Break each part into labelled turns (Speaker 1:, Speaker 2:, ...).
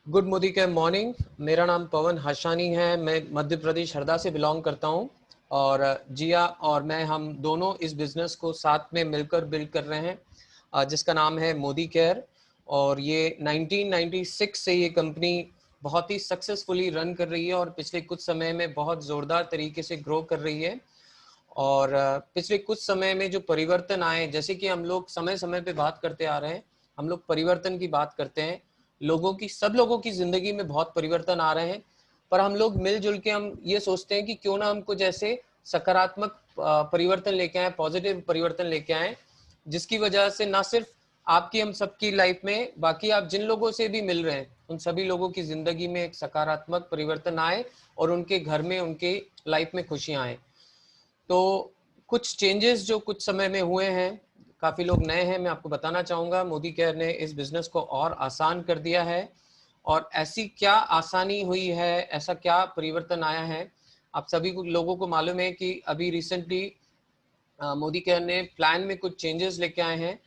Speaker 1: Good Modi के morning. मेरा नाम पवन हर्षानी है। मैं मध्य प्रदेश हरदा से बिलोंग करता हूँ। और जिया और मैं हम दोनों इस बिज़नेस को साथ में मिलकर बिल्ड कर रहे हैं, जिसका नाम है मोदी केयर। और ये 1996 से ये कंपनी बहुत ही सक्सेसफुली रन कर रही है और पिछले कुछ समय में बहुत ज़ोरदार तरीके से ग्रो कर रही है। और पिछले कुछ समय में जो परिवर्तन आए, जैसे कि हम लोग समय समय पे बात करते आ रहे हैं, हम लोग परिवर्तन की बात करते हैं। लोगों की, सब लोगों की ज़िंदगी में बहुत परिवर्तन आ रहे हैं, पर हम लोग मिलजुल के हम ये सोचते हैं कि क्यों ना हम कुछ ऐसे सकारात्मक परिवर्तन लेके आए, पॉजिटिव परिवर्तन लेके आए, जिसकी वजह से ना सिर्फ आपकी, हम सबकी लाइफ में, बाकी आप जिन लोगों से भी मिल रहे हैं उन सभी लोगों की ज़िंदगी में एक सकारात्मक परिवर्तन आए और उनके घर में, उनके लाइफ में खुशियाँ आए। तो कुछ चेंजेस जो कुछ समय में हुए हैं, काफ़ी लोग नए हैं, मैं आपको बताना चाहूँगा। मोदी केयर ने इस बिज़नेस को और आसान कर दिया है। और ऐसी क्या आसानी हुई है, ऐसा क्या परिवर्तन आया है, आप सभी को लोगों को मालूम है कि अभी रिसेंटली मोदी केयर ने प्लान में कुछ चेंजेस लेके आए हैं।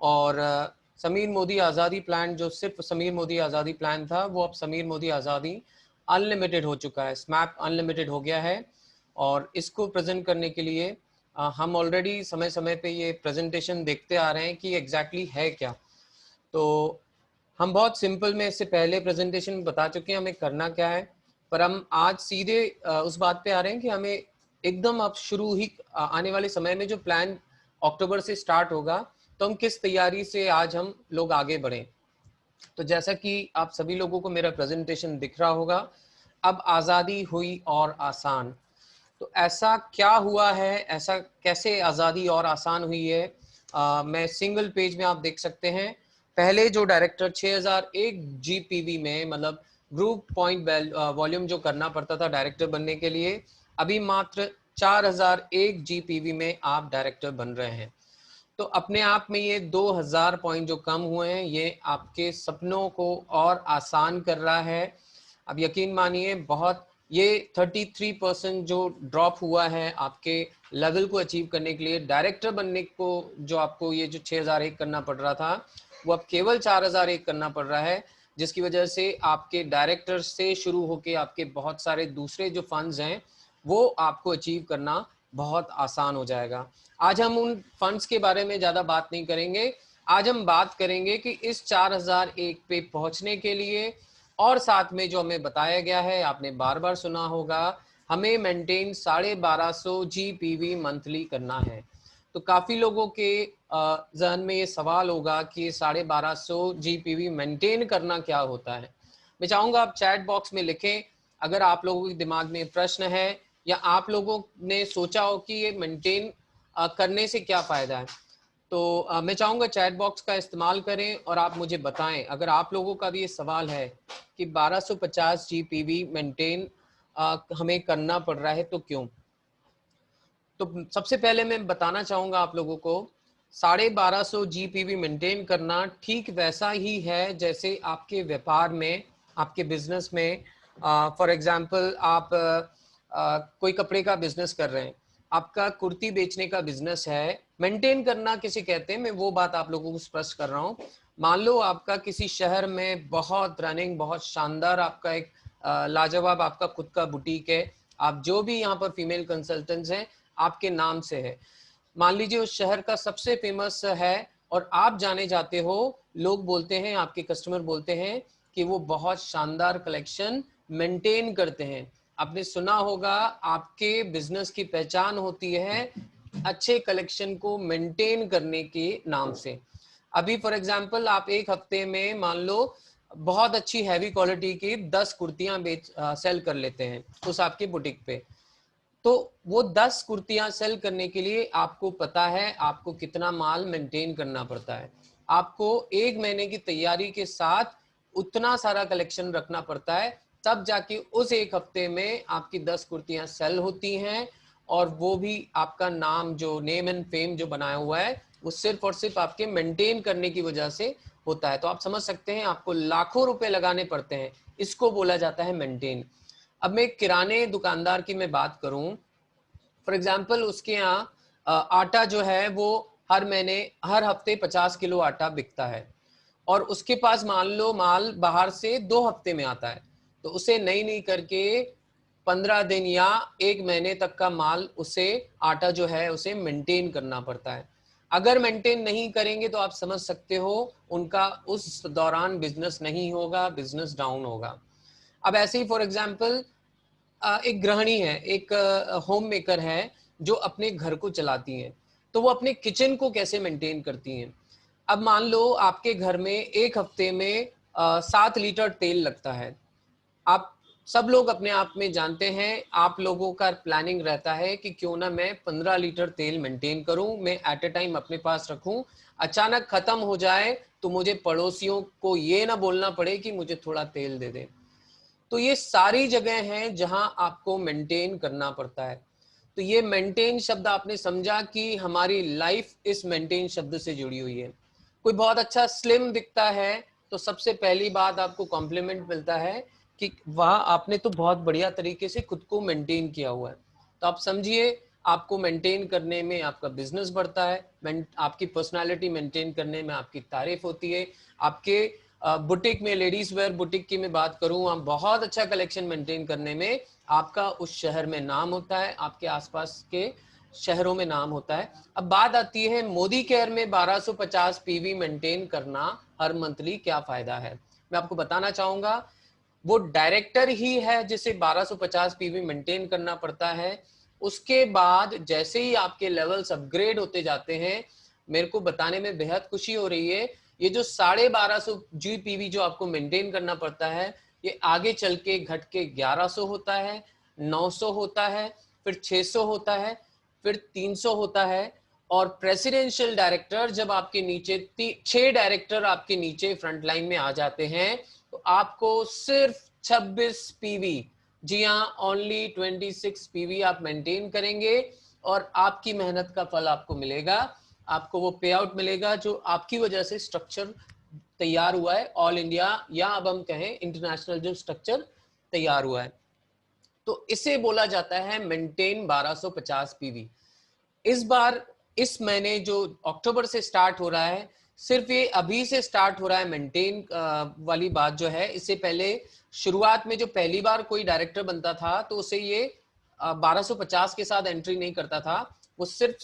Speaker 1: और समीर मोदी आज़ादी प्लान, जो सिर्फ समीर मोदी आज़ादी प्लान था, वो अब समीर मोदी आज़ादी अनलिमिटेड हो चुका है, स्मैप अनलिमिटेड हो गया है। और इसको प्रेजेंट करने के लिए हम ऑलरेडी समय समय पे ये प्रेजेंटेशन देखते आ रहे हैं कि एग्जैक्टली है क्या। तो हम बहुत सिंपल में इससे पहले प्रेजेंटेशन में बता चुके हैं हमें करना क्या है, पर हम आज सीधे उस बात पे आ रहे हैं कि हमें एकदम अब शुरू ही आने वाले समय में जो प्लान अक्टूबर से स्टार्ट होगा, तो हम किस तैयारी से आज हम लोग आगे बढ़ें। तो जैसा कि आप सभी लोगों को मेरा प्रेजेंटेशन दिख रहा होगा, अब आज़ादी हुई और आसान। तो ऐसा क्या हुआ है, ऐसा कैसे आज़ादी और आसान हुई है। मैं सिंगल पेज में आप देख सकते हैं, पहले जो डायरेक्टर 6001 जीपीवी में, मतलब ग्रुप पॉइंट वॉल्यूम जो करना पड़ता था डायरेक्टर बनने के लिए, अभी मात्र 4001 जीपीवी में आप डायरेक्टर बन रहे हैं। तो अपने आप में ये 2000 पॉइंट जो कम हुए हैं, ये आपके सपनों को और आसान कर रहा है। अब यकीन मानिए, बहुत ये 33% जो ड्रॉप हुआ है आपके लेवल को अचीव करने के लिए, डायरेक्टर बनने को जो आपको ये जो 6001 करना पड़ रहा था, वो अब केवल 4001 करना पड़ रहा है, जिसकी वजह से आपके डायरेक्टर से शुरू होके आपके बहुत सारे दूसरे जो फंड्स हैं, वो आपको अचीव करना बहुत आसान हो जाएगा। आज हम उन फंड्स के बारे में ज़्यादा बात नहीं करेंगे। आज हम बात करेंगे कि इस 4001 पे पहुंचने के लिए, और साथ में जो हमें बताया गया है, आपने बार बार सुना होगा, हमें मेंटेन 1250 जीपीवी मंथली करना है। तो काफ़ी लोगों के जहन में ये सवाल होगा कि 1250 जीपीवी मेंटेन करना क्या होता है। मैं चाहूँगा आप चैट बॉक्स में लिखें, अगर आप लोगों के दिमाग में प्रश्न है या आप लोगों ने सोचा हो कि ये मेंटेन करने से क्या फ़ायदा है। तो मैं चाहूँगा चैट बॉक्स का इस्तेमाल करें और आप मुझे बताएं, अगर आप लोगों का भी ये सवाल है कि 1250 जीपीवी मेंटेन हमें करना पड़ रहा है तो क्यों। तो सबसे पहले मैं बताना चाहूँगा आप लोगों को, 1250 जीपीवी मेंटेन करना ठीक वैसा ही है जैसे आपके व्यापार में, आपके बिजनेस में। फॉर एग्जांपल, आप कोई कपड़े का बिजनेस कर रहे हैं, आपका कुर्ती बेचने का बिजनेस है, मेंटेन करना किसे कहते हैं, मैं वो बात आप लोगों को स्पष्ट कर रहा हूँ। मान लो आपका किसी शहर में बहुत रनिंग, बहुत शानदार आपका एक लाजवाब आपका खुद का बुटीक है, आप जो भी यहाँ पर फीमेल कंसल्टेंट्स हैं आपके नाम से है, मान लीजिए उस शहर का सबसे फेमस है, और आप जाने जाते हो, लोग बोलते हैं, आपके कस्टमर बोलते हैं कि वो बहुत शानदार कलेक्शन मेंटेन करते हैं। आपने सुना होगा, आपके बिजनेस की पहचान होती है अच्छे कलेक्शन को मेंटेन करने के नाम से। अभी फॉर एग्जांपल, आप एक हफ्ते में मान लो बहुत अच्छी हैवी क्वालिटी की 10 कुर्तियां सेल कर लेते हैं उस आपके बुटीक पे। तो वो 10 कुर्तियां सेल करने के लिए आपको पता है आपको कितना माल मेंटेन करना पड़ता है। आपको एक महीने की तैयारी के साथ उतना सारा कलेक्शन रखना पड़ता है, तब जाके उस एक हफ्ते में आपकी 10 कुर्तियां सेल होती हैं। और वो भी आपका नाम, जो नेम एंड फेम जो बनाया हुआ है, वो सिर्फ और सिर्फ आपके मेंटेन करने की वजह से होता है। तो आप समझ सकते हैं, आपको लाखों रुपए लगाने पड़ते हैं, इसको बोला जाता है मेंटेन। अब मैं किराने दुकानदार की मैं बात करूं, फॉर एग्जाम्पल, उसके यहाँ आटा जो है वो हर महीने, हर हफ्ते 50 किलो आटा बिकता है। और उसके पास मान लो माल बाहर से 2 हफ्ते में आता है, तो उसे नहीं करके 15 दिन या 1 महीने तक का माल उसे आटा जो है उसे मेंटेन करना पड़ता है। अगर मेंटेन नहीं करेंगे तो आप समझ सकते हो उनका उस दौरान बिजनेस नहीं होगा, बिजनेस डाउन होगा। अब ऐसे ही फॉर एग्जांपल एक गृहिणी है, एक होम मेकर है जो अपने घर को चलाती हैं, तो वो अपने किचन को कैसे मेंटेन करती हैं। अब मान लो आपके घर में 1 हफ्ते में 7 लीटर तेल लगता है। आप सब लोग अपने आप में जानते हैं, आप लोगों का प्लानिंग रहता है कि क्यों ना मैं 15 लीटर तेल मेंटेन करूं, मैं एट अ टाइम अपने पास रखूं, अचानक खत्म हो जाए तो मुझे पड़ोसियों को ये ना बोलना पड़े कि मुझे थोड़ा तेल दे दें। तो ये सारी जगह हैं जहां आपको मेंटेन करना पड़ता है। तो ये मेंटेन शब्द आपने समझा कि हमारी लाइफ इस मेंटेन शब्द से जुड़ी हुई है। कोई बहुत अच्छा स्लिम दिखता है तो सबसे पहली बात आपको कॉम्प्लीमेंट मिलता है कि वाह, आपने तो बहुत बढ़िया तरीके से खुद को मेंटेन किया हुआ है। तो आप समझिए, आपको मेंटेन करने में आपका बिजनेस बढ़ता है, आपकी पर्सनालिटी मेंटेन करने में आपकी तारीफ होती है। आपके बुटीक में, लेडीज वेयर बुटीक की मैं बात करूं, आप बहुत अच्छा कलेक्शन मेंटेन करने में आपका उस शहर में नाम होता है, आपके आसपास के शहरों में नाम होता है। अब बात आती है मोदी केयर में 1250 पीवी मेंटेन करना हर मंथली क्या फायदा है। मैं आपको बताना चाहूंगा, वो डायरेक्टर ही है जिसे 1250 पीवी मेंटेन करना पड़ता है। उसके बाद जैसे ही आपके लेवल्स अपग्रेड होते जाते हैं, मेरे को बताने में बेहद खुशी हो रही है, ये जो 1250 जीपीवी जो आपको मेंटेन करना पड़ता है, ये आगे चल के घट के 1100 होता है, 900 होता है, फिर 600 होता है, फिर 300 होता है। और प्रेसिडेंशियल डायरेक्टर जब आपके नीचे 6 डायरेक्टर आपके नीचे फ्रंट लाइन में आ जाते हैं, तो आपको सिर्फ 26 पीवी, जी हाँ, ओनली 26 पीवी आप मेंटेन करेंगे और आपकी मेहनत का फल आपको मिलेगा। आपको वो पे आउट मिलेगा जो आपकी वजह से स्ट्रक्चर तैयार हुआ है, ऑल इंडिया या अब हम कहें इंटरनेशनल जो स्ट्रक्चर तैयार हुआ है। तो इसे बोला जाता है मेंटेन 1250 पीवी। इस बार इस महीने जो अक्टूबर से स्टार्ट हो रहा है, सिर्फ ये अभी से स्टार्ट हो रहा है मेंटेन वाली बात जो है। इससे पहले शुरुआत में जो पहली बार कोई डायरेक्टर बनता था तो उसे ये 1250 के साथ एंट्री नहीं करता था। वो सिर्फ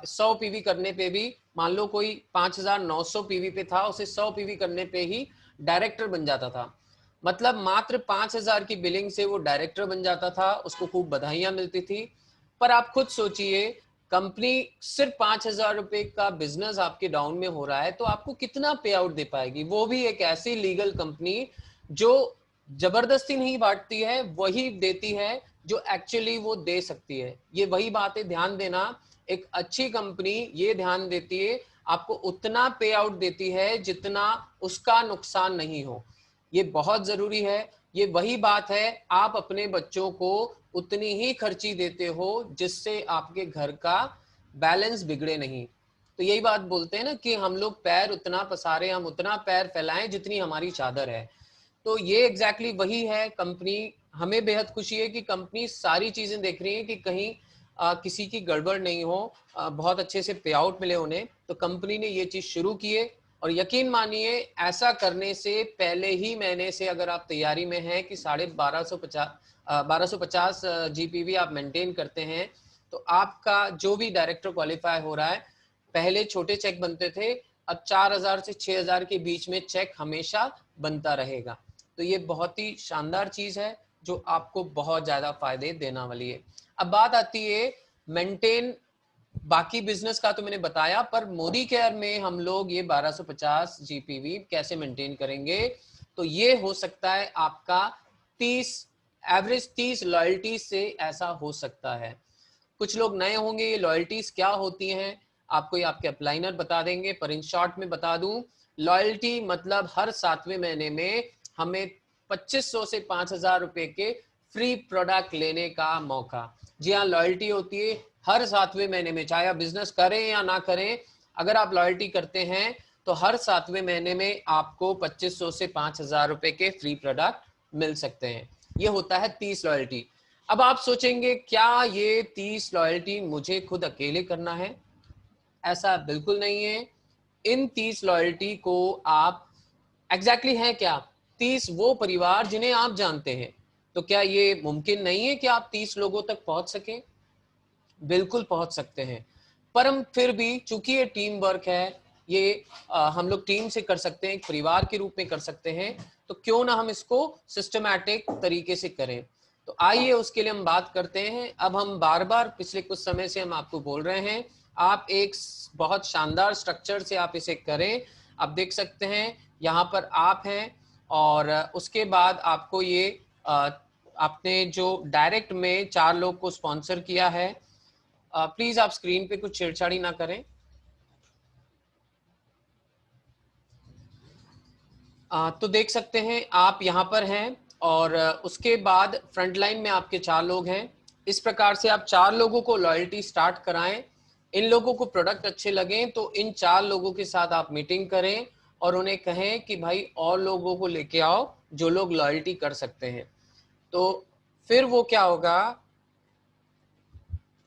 Speaker 1: 100 पीवी करने पे भी, मान लो कोई 5900 पीवी पे था, उसे 100 पीवी करने पे ही डायरेक्टर बन जाता था। मतलब मात्र 5000 की बिलिंग से वो डायरेक्टर बन जाता था, उसको खूब बधाइयां मिलती थी। पर आप खुद सोचिए, कंपनी सिर्फ 5000 रुपए का बिजनेस आपके डाउन में हो रहा है तो आपको कितना पे आउट दे पाएगी। वो भी एक ऐसी लीगल कंपनी जो जबरदस्ती नहीं बांटती है, वही देती है जो एक्चुअली वो दे सकती है। ये वही बात है, ध्यान देना। एक अच्छी कंपनी ये ध्यान देती है, आपको उतना पे आउट देती है जितना उसका नुकसान नहीं हो। ये बहुत जरूरी है। ये वही बात है, आप अपने बच्चों को उतनी ही खर्ची देते हो जिससे आपके घर का बैलेंस बिगड़े नहीं। तो यही बात बोलते हैं ना कि हम लोग पैर उतना पसारें, हम उतना पैर फैलाएं जितनी हमारी चादर है। तो ये एग्जैक्टली वही है। कंपनी, हमें बेहद खुशी है कि कंपनी सारी चीजें देख रही है कि कहीं किसी की गड़बड़ नहीं हो, बहुत अच्छे से पे आउट मिले उन्हें। तो कंपनी ने ये चीज शुरू की है और यकीन मानिए, ऐसा करने से पहले ही महीने से अगर आप तैयारी में हैं कि 1250 जीपीवी आप मेंटेन करते हैं, तो आपका जो भी डायरेक्टर क्वालिफाई हो रहा है, पहले छोटे चेक बनते थे, अब 4000 से 6000 के बीच में चेक हमेशा बनता रहेगा। तो ये बहुत ही शानदार चीज है जो आपको बहुत ज्यादा फायदे देने वाली है। अब बात आती है मेंटेन, बाकी बिजनेस का तो मैंने बताया, पर मोदी केयर में हम लोग ये 1250 जीपीवी कैसे मेंटेन करेंगे। तो ये हो सकता है आपका 30 एवरेज 30 लॉयल्टी से ऐसा हो सकता है। कुछ लोग नए होंगे, ये लॉयल्टीज क्या होती हैं आपको ये आपके अपलाइनर बता देंगे, पर इन शॉर्ट में बता दूं, लॉयल्टी मतलब हर 7वें महीने में हमें 2500 से 5000 रुपए के फ्री प्रोडक्ट लेने का मौका। जी हाँ, लॉयल्टी होती है हर 7वें महीने में, चाहे आप बिजनेस करें या ना करें। अगर आप लॉयल्टी करते हैं तो हर 7वें महीने में आपको 2500 से 5000 रुपए के फ्री प्रोडक्ट मिल सकते हैं। ये होता है 30 लॉयल्टी। अब आप सोचेंगे क्या ये 30 लॉयल्टी मुझे खुद अकेले करना है? ऐसा बिल्कुल नहीं है। इन 30 लॉयल्टी को आप एग्जैक्टली है क्या? 30 वो परिवार जिन्हें आप जानते हैं। तो क्या ये मुमकिन नहीं है कि आप 30 लोगों तक पहुंच सकें? बिल्कुल पहुंच सकते हैं, पर हम फिर भी, चूंकि ये टीम वर्क है, ये हम लोग टीम से कर सकते हैं, एक परिवार के रूप में कर सकते हैं, तो क्यों ना हम इसको सिस्टमैटिक तरीके से करें। तो आइए उसके लिए हम बात करते हैं। अब हम बार बार पिछले कुछ समय से हम आपको बोल रहे हैं, आप एक बहुत शानदार स्ट्रक्चर से आप इसे करें। आप देख सकते हैं यहाँ पर आप हैं, और उसके बाद आपको ये आपने जो डायरेक्ट में 4 लोग को स्पॉन्सर किया है, प्लीज आप स्क्रीन पे कुछ छेड़छाड़ी ना करें। तो देख सकते हैं आप यहाँ पर हैं, और उसके बाद फ्रंट लाइन में आपके 4 लोग हैं। इस प्रकार से आप 4 लोगों को लॉयल्टी स्टार्ट कराएं। इन लोगों को प्रोडक्ट अच्छे लगें तो इन 4 लोगों के साथ आप मीटिंग करें और उन्हें कहें कि भाई और लोगों को लेके आओ जो लोग लॉयल्टी कर सकते हैं। तो फिर वो क्या होगा,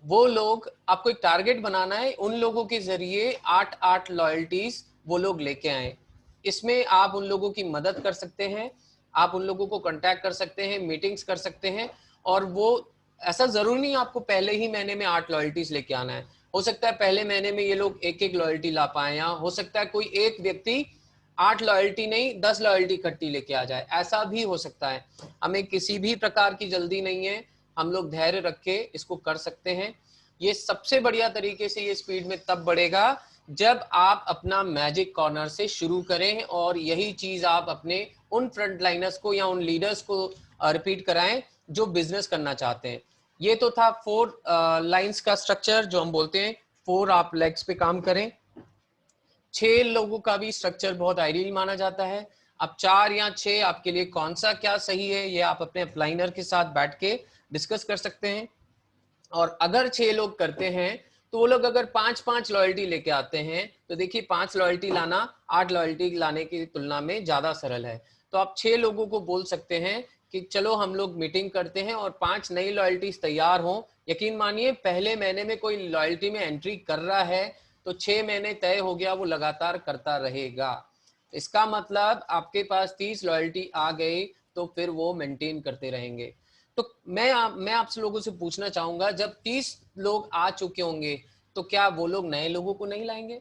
Speaker 1: वो लोग, आपको एक टारगेट बनाना है, उन लोगों के जरिए 8 लॉयल्टीज वो लोग लेके आए। इसमें आप उन लोगों की मदद कर सकते हैं, आप उन लोगों को कांटेक्ट कर सकते हैं, मीटिंग्स कर सकते हैं। और वो, ऐसा जरूरी नहीं आपको पहले ही महीने में 8 लॉयल्टीज लेके आना है। हो सकता है पहले महीने में ये लोग एक लॉयल्टी ला पाए, या हो सकता है कोई एक व्यक्ति 8 लॉयल्टी नहीं 10 लॉयल्टी इकट्ठी लेके आ जाए, ऐसा भी हो सकता है। हमें किसी भी प्रकार की जल्दी नहीं है, हम लोग धैर्य रख के इसको कर सकते हैं। ये सबसे बढ़िया तरीके से ये स्पीड में तब बढ़ेगा जब आप अपना मैजिक कॉर्नर से शुरू करें, और यही चीज आप अपने उन फ्रंट लाइनर्स को या उन लीडर्स को रिपीट कराएं जो बिजनेस करना चाहते हैं। ये तो था 4 लाइंस का स्ट्रक्चर, जो हम बोलते हैं 4 आप लेग्स पे काम करें। 6 लोगों का भी स्ट्रक्चर बहुत आइडियल माना जाता है। अब 4 या 6 आपके लिए कौन सा क्या सही है, ये आप अपने अपलाइनर के साथ बैठ के डिस्कस कर सकते हैं। और अगर 6 लोग करते हैं तो वो लोग अगर 5 लॉयल्टी लेके आते हैं, तो देखिए 5 लॉयल्टी लाना 8 लॉयल्टी लाने की तुलना में ज्यादा सरल है। तो आप 6 लोगों को बोल सकते हैं कि चलो हम लोग मीटिंग करते हैं और 5 नई लॉयल्टीज तैयार हों। यकीन मानिए पहले महीने में कोई लॉयल्टी में एंट्री कर रहा है तो 6 महीने तय हो गया, वो लगातार करता रहेगा। इसका मतलब आपके पास 30 लॉयल्टी आ गई तो फिर वो मेंटेन करते रहेंगे। तो मैं आपसे लोगों से पूछना चाहूंगा, जब 30 लोग आ चुके होंगे तो क्या वो लोग नए लोगों को नहीं लाएंगे?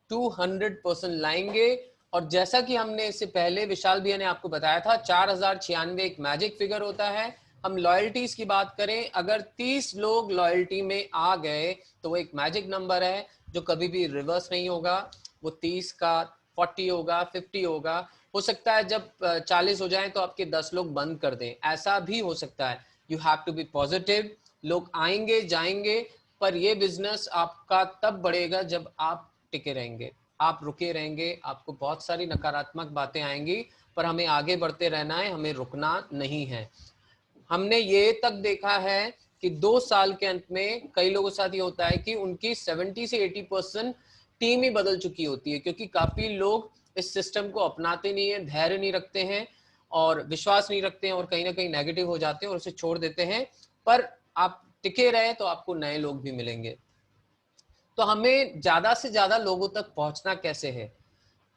Speaker 1: 200% लाएंगे। और जैसा कि हमने इससे पहले विशाल भैया ने आपको बताया था, 4096 एक मैजिक फिगर होता है। हम लॉयल्टीज की बात करें, अगर 30 लोग लॉयल्टी में आ गए तो वो एक मैजिक नंबर है जो कभी भी रिवर्स नहीं होगा। वो 30 का 40 होगा, 50 होगा। हो सकता है जब 40 हो जाए तो आपके 10 लोग बंद कर दें, ऐसा भी हो सकता है। You have to be positive. लोग आएंगे जाएंगे, पर ये बिजनेस आपका तब बढ़ेगा जब आप टिके रहेंगे। आप रुके रहेंगे, आपको बहुत सारी नकारात्मक बातें आएंगी, पर हमें आगे बढ़ते रहना है, हमें रुकना नहीं है। हमने ये तक देखा है कि 2 साल के अंत में कई लोगों के साथ ये होता है कि उनकी 70 से 80% टीम ही बदल चुकी होती है, क्योंकि काफी लोग इस सिस्टम को अपनाते नहीं है, धैर्य नहीं रखते हैं और विश्वास नहीं रखते हैं, और कहीं ना कहीं नेगेटिव हो जाते हैं और उसे छोड़ देते हैं। पर आप टिके रहे तो आपको नए लोग भी मिलेंगे। तो हमें ज्यादा से ज्यादा लोगों तक पहुंचना कैसे है?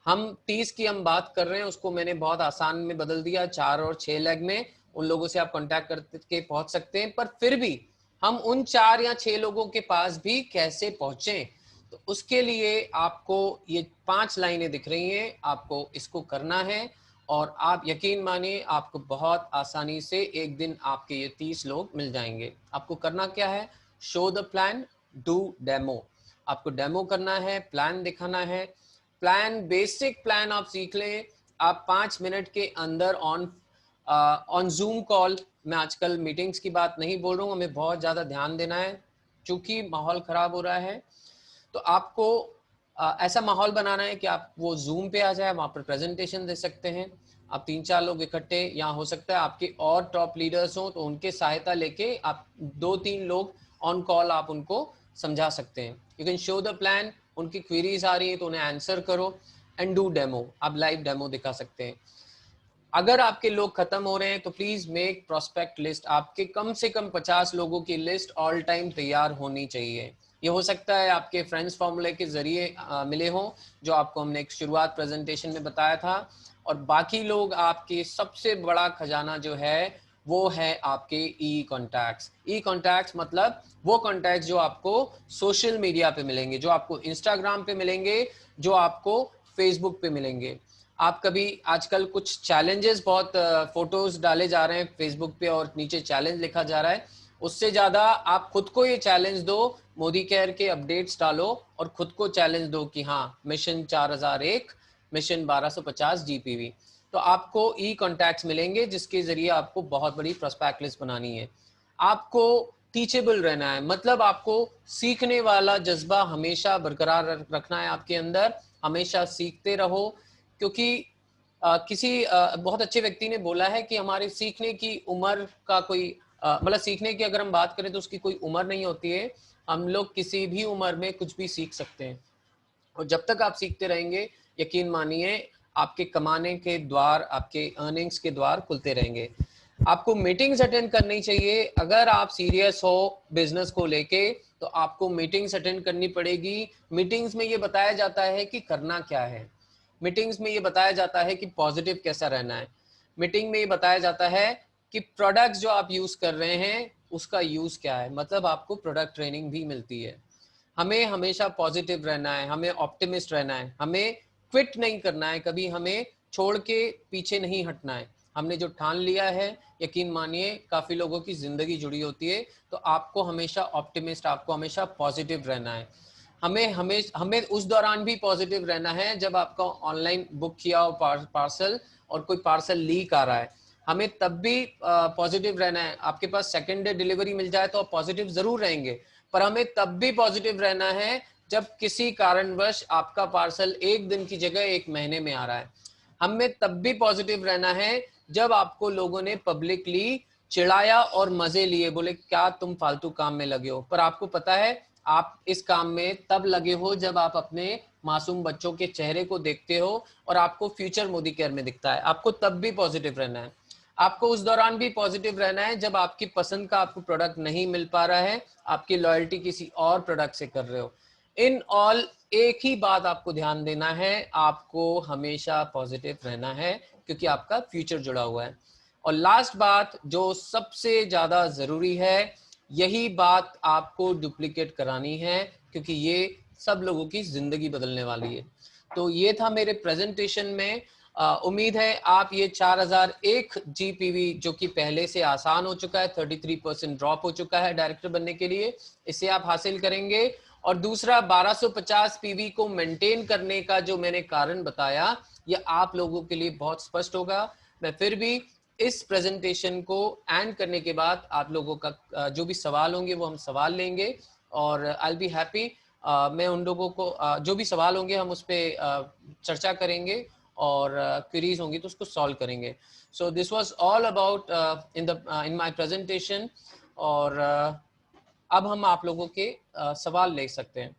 Speaker 1: हम 30 की हम बात कर रहे हैं, उसको मैंने बहुत आसान में बदल दिया, 4 और 6 लेग में उन लोगों से आप कांटेक्ट करके पहुंच सकते हैं। पर फिर भी हम उन 4 या 6 लोगों के पास भी कैसे पहुंचे, तो उसके लिए आपको ये 5 लाइनें दिख रही हैं, आपको इसको करना है। और आप यकीन मानिए आपको बहुत आसानी से एक दिन आपके ये 30 लोग मिल जाएंगे। आपको करना क्या है? Show the plan, do demo. आपको डेमो करना है, प्लान दिखाना है। प्लान, बेसिक प्लान आप सीख लें। आप 5 मिनट के अंदर ऑन जूम कॉल, मैं आजकल मीटिंग्स की बात नहीं बोल रहा हूँ, हमें बहुत ज़्यादा ध्यान देना है क्योंकि माहौल ख़राब हो रहा है। तो आपको ऐसा माहौल बनाना है कि आप वो जूम पे आ जाए, वहाँ पर प्रेजेंटेशन दे सकते हैं। आप 3-4 लोग इकट्ठे, यहाँ हो सकता है आपके और टॉप लीडर्स हों तो उनके सहायता लेके आप 2-3 लोग ऑन कॉल आप उनको समझा सकते हैं। You can show the plan, उनकी क्वेरीज आ रही है तो उन्हें आंसर करो, एंड डू डेमो। आप लाइव डेमो दिखा सकते हैं। अगर आपके लोग खत्म हो रहे हैं तो प्लीज मेक प्रोस्पेक्ट लिस्ट। आपके कम से कम 50 लोगों की लिस्ट ऑल टाइम तैयार होनी चाहिए। ये हो सकता है आपके फ्रेंड्स फॉर्मूले के जरिए मिले हों, जो आपको हमने एक शुरुआत प्रेजेंटेशन में बताया था। और बाकी लोग आपके सबसे बड़ा खजाना जो है वो है आपके ई कॉन्टैक्ट्स। ई कॉन्टैक्ट्स मतलब वो कॉन्टैक्ट्स जो आपको सोशल मीडिया पे मिलेंगे, जो आपको इंस्टाग्राम पे मिलेंगे, जो आपको फेसबुक पे मिलेंगे। आप कभी आजकल कुछ चैलेंजेस बहुत फोटोज डाले जा रहे हैं फेसबुक पे और नीचे चैलेंज लिखा जा रहा है, उससे ज्यादा आप खुद को ये चैलेंज दो, मोदी केयर के अपडेट्स डालो और खुद को चैलेंज दो कि हाँ मिशन 4001, मिशन 1250 जीपीवी। तो आपको ई कॉन्टैक्ट्स मिलेंगे जिसके जरिए आपको बहुत बड़ी प्रोस्पेक्ट लिस्ट बनानी है। आपको टीचेबल रहना है, मतलब आपको सीखने वाला जज्बा हमेशा बरकरार रखना है आपके अंदर, हमेशा सीखते रहो। क्योंकि किसी बहुत अच्छे व्यक्ति ने बोला है कि हमारे सीखने की उम्र का कोई मतलब सीखने की अगर हम बात करें तो उसकी कोई उम्र नहीं होती है। हम लोग किसी भी उम्र में कुछ भी सीख सकते हैं और जब तक आप सीखते रहेंगे यकीन मानिए आपके कमाने के द्वार, आपके अर्निंग्स के द्वार खुलते रहेंगे। आपको मीटिंग्स अटेंड करनी चाहिए। अगर आप सीरियस हो बिजनेस को लेके तो आपको मीटिंग्स अटेंड करनी पड़ेगी। मीटिंग्स में ये बताया जाता है कि करना क्या है, मीटिंग्स में ये बताया जाता है कि पॉजिटिव कैसा रहना है, मीटिंग में ये बताया जाता है कि प्रोडक्ट्स जो आप यूज कर रहे हैं उसका यूज क्या है, मतलब आपको प्रोडक्ट ट्रेनिंग भी मिलती है। हमें हमेशा पॉजिटिव रहना है, हमें ऑप्टिमिस्ट रहना है, हमें क्विट नहीं करना है, कभी हमें छोड़ के पीछे नहीं हटना है। हमने जो ठान लिया है यकीन मानिए काफी लोगों की जिंदगी जुड़ी होती है। तो आपको हमेशा ऑप्टिमिस्ट, आपको हमेशा पॉजिटिव रहना है। हमें उस दौरान भी पॉजिटिव रहना है जब आपका ऑनलाइन बुक किया हो पार्सल और कोई पार्सल लीक आ रहा है, हमें तब भी पॉजिटिव रहना है। आपके पास सेकेंड डे डिलीवरी मिल जाए तो आप पॉजिटिव जरूर रहेंगे, पर हमें तब भी पॉजिटिव रहना है जब किसी कारणवश आपका पार्सल एक दिन की जगह एक महीने में आ रहा है। हमें तब भी पॉजिटिव रहना है जब आपको लोगों ने पब्लिकली चिढ़ाया और मजे लिए, बोले क्या तुम फालतू काम में लगे हो, पर आपको पता है आप इस काम में तब लगे हो जब आप अपने मासूम बच्चों के चेहरे को देखते हो और आपको फ्यूचर मोदी केयर में दिखता है। आपको तब भी पॉजिटिव रहना है। आपको उस दौरान भी पॉजिटिव रहना है जब आपकी पसंद का आपको प्रोडक्ट नहीं मिल पा रहा है, आपकी लॉयल्टी किसी और प्रोडक्ट से कर रहे हो। इन ऑल एक ही बात आपको ध्यान देना है, आपको हमेशा पॉजिटिव रहना है क्योंकि आपका फ्यूचर जुड़ा हुआ है। और लास्ट बात जो सबसे ज्यादा जरूरी है, यही बात आपको डुप्लीकेट करानी है क्योंकि ये सब लोगों की जिंदगी बदलने वाली है। तो ये था मेरे प्रेजेंटेशन में। उम्मीद है आप ये 4001 जीपीवी जो कि पहले से आसान हो चुका है, 33% ड्रॉप हो चुका है डायरेक्टर बनने के लिए, इसे आप हासिल करेंगे। और दूसरा 1250 पीवी को मेंटेन करने का जो मैंने कारण बताया ये आप लोगों के लिए बहुत स्पष्ट होगा। मैं फिर भी इस प्रेजेंटेशन को एंड करने के बाद आप लोगों का जो भी सवाल होंगे वो हम सवाल लेंगे और आई विल बी हैप्पी। मैं उन लोगों को जो भी सवाल होंगे हम उस पर चर्चा करेंगे और क्वेरीज होंगी तो उसको सॉल्व करेंगे। So this was all about in my presentation. और अब हम आप लोगों के सवाल ले सकते हैं।